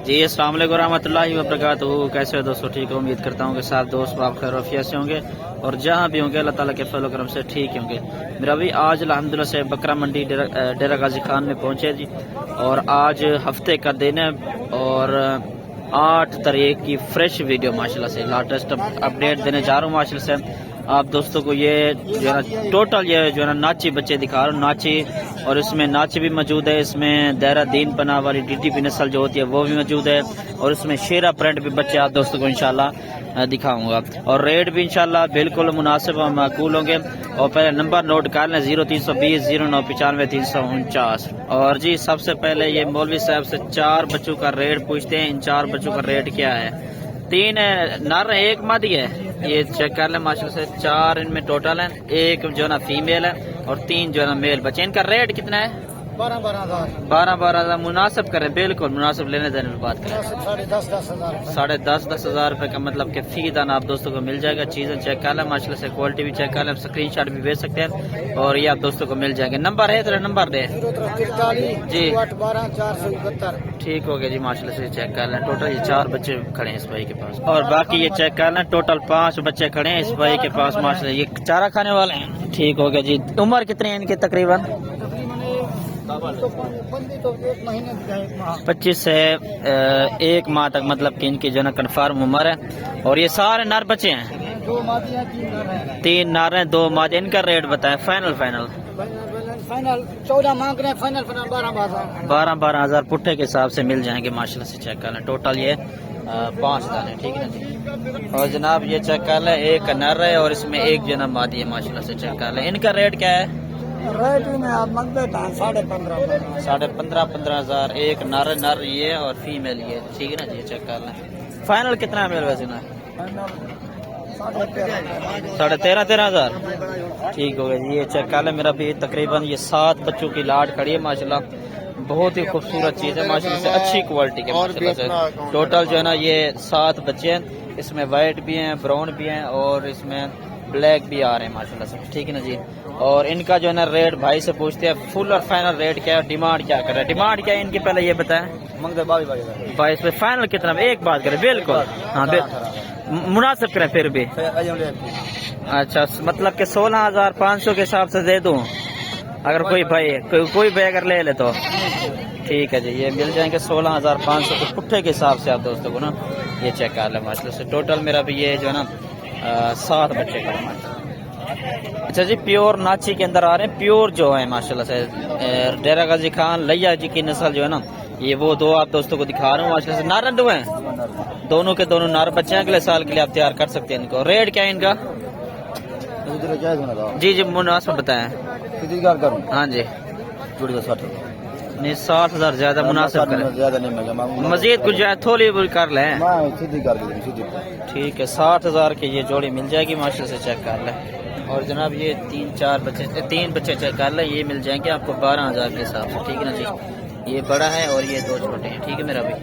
جی السلام علیکم ورحمۃ اللہ وبرکاتہ، کیسے ہو دوستو؟ ٹھیک ہو؟ امید کرتا ہوں کہ سب دوست آپ خیر وفیہ سے ہوں گے اور جہاں بھی ہوں گے اللہ تعالیٰ کے فضل و کرم سے ٹھیک ہوں گے۔ میرا بھی آج الحمدللہ سے بکرا منڈی ڈیرہ غازی خان میں پہنچے جی، اور آج ہفتے کا دن ہے اور 8 تاریخ کی فریش ویڈیو ماشاءاللہ سے لیٹسٹ اپڈیٹ دینے جا رہا ہوں ماشاءاللہ سے آپ دوستوں کو۔ یہ جو ہے نا ٹوٹل یہ جو ہے نا ناچی بچے دکھا رہا ہوں، ناچی، اور اس میں ناچی بھی موجود ہے، اس میں دہرہ دین پناہ والی ڈی ٹی پی نسل جو ہوتی ہے وہ بھی موجود ہے، اور اس میں شیرہ پرنٹ بھی بچے آپ دوستوں کو انشاءاللہ دکھاؤں گا، اور ریٹ بھی انشاءاللہ بالکل مناسب اور معقول ہوں گے۔ اور پہلے نمبر نوٹ کر لیں 0320 0995 349۔ اور جی سب سے پہلے یہ مولوی صاحب سے 4 بچوں کا ریٹ پوچھتے ہیں، ان 4 بچوں کا ریٹ کیا ہے۔ 3 نر ہے، 1 مادی ہے، یہ چیک کر لیں ماشاءاللہ سے۔ 4 ان میں ٹوٹل ہیں، 1 جو ہے نا فیمیل ہے اور 3 جو ہے نا میل بچے۔ ان کا ریٹ کتنا ہے؟ 12,000 مناسب کریں، بالکل مناسب لینے دینے میں بات کریں۔ 10,500 10,000 روپے کا مطلب کہ فی دان آپ دوستوں کو مل جائے گا۔ چیزیں چیک کر لیں ماشاءاللہ سے، کوالٹی بھی چیک کر لیں، اسکرین شاٹ بھی بھیج سکتے ہیں اور یہ آپ دوستوں کو مل جائے گا۔ نمبر ہے تیرا؟ نمبر دے جی، ٹھیک ہو گیا جی ماشاءاللہ سے، چیک کر لیں۔ ٹوٹل یہ 4 بچے کھڑے ہیں اس بھائی کے پاس، اور باقی یہ چیک کر لیں ٹوٹل 5 بچے کھڑے ہیں اس بھائی کے پاس ماشاءاللہ۔ یہ چارہ کھانے والے ہیں، ٹھیک ہو گیا جی۔ عمر کتنی ہے ان کی تقریباً؟ 25 سے 1 ماہ تک، مطلب کہ ان کی جو نا کنفرم عمر ہے، اور یہ سارے نر بچے ہیں، 3 نر ہیں 2 مادے۔ ان کا ریٹ بتائیں فائنل 14 مانگ رہے ہیں، فائنل 12,000 پٹھے کے حساب سے مل جائیں گے ماشاءاللہ سے، چیک کر لیں۔ ٹوٹل یہ 5 دانے، ٹھیک ہے جی۔ اور جناب یہ چیک کر لیں، 1 نر ہے اور اس میں 1 جو نا مادی ہے ماشاءاللہ سے، چیک کر لیں۔ ان کا ریٹ کیا ہے؟ ریٹ میں آپ منگتے ہیں 15,500 15,000 1 نر یہ اور فیمیل یہ، ٹھیک ہے نا جی، چیک کر لیں۔ فائنل کتنا میل ویسے نا؟ 13,500 ٹھیک ہو گیا جی۔ یہ چیک کر لیں، میرا بھی تقریباً یہ 7 بچوں کی لاٹ کھڑی ہے ماشاءاللہ، بہت ہی خوبصورت چیز ہے ماشاءاللہ سے، اچھی کوالٹی کے ماشاءاللہ سے۔ ٹوٹل جو ہے نا یہ 7 بچے ہیں، اس میں وائٹ بھی ہیں، براؤن بھی ہیں، اور اس میں بلیک بھی آ رہے ہیں ماشاءاللہ سے، ٹھیک ہے نا جی۔ اور ان کا جو ہے نا ریٹ بھائی سے پوچھتے ہیں، فل اور فائنل ریٹ کیا ہے، ڈیمانڈ کیا کر رہے ہیں؟ ڈیمانڈ کیا ہے ان کی پہلے یہ بتائیں۔ 22 پہ فائنل کتنا؟ ایک بات کریں، بالکل ہاں مناسب کریں پھر بھی۔ اچھا مطلب کہ 16,500 کے حساب سے دے دوں اگر کوئی بھائی اگر لے لے تو؟ ٹھیک ہے جی، یہ مل جائیں گے 16,500 کے پٹھے کے حساب سے آپ دوستوں کو نا، یہ چیک کر لیں ماشاءاللہ سے۔ ٹوٹل میرا بھی یہ جو ہے نا 7 بچے کا ماشاءاللہ۔ اچھا جی، پیور ناچی کے اندر آ رہے ہیں، پیور جو ہے ماشاءاللہ سے ڈیرہ غازی خان لیا جی کی نسل جو ہے نا، یہ وہ 2 آپ دوستوں کو دکھا رہا ہوں ماشاءاللہ سے۔ نر دو ہیں، دونوں کے دونوں نر بچے ہیں، اگلے سال کے لیے آپ تیار کر سکتے ہیں ان کو۔ ریٹ کیا ہے ان کا؟ جی جی مناسب بتائیں۔ ہاں جی، نہیں 60,000 زیادہ مناسب کریں، مزید کچھ جو ہے تھوڑی بہت کر لیں، ٹھیک ہے۔ 60,000 کی یہ جوڑی مل جائے گی ماشاءاللہ سے، چیک کر لیں۔ اور جناب یہ 3 بچے چیک کر لیں، یہ مل جائیں گے آپ کو 12,000 کے حساب سے، ٹھیک ہے نا جی۔ یہ بڑا ہے اور یہ 2 چھوٹے ہیں، ٹھیک ہے میرا بھی۔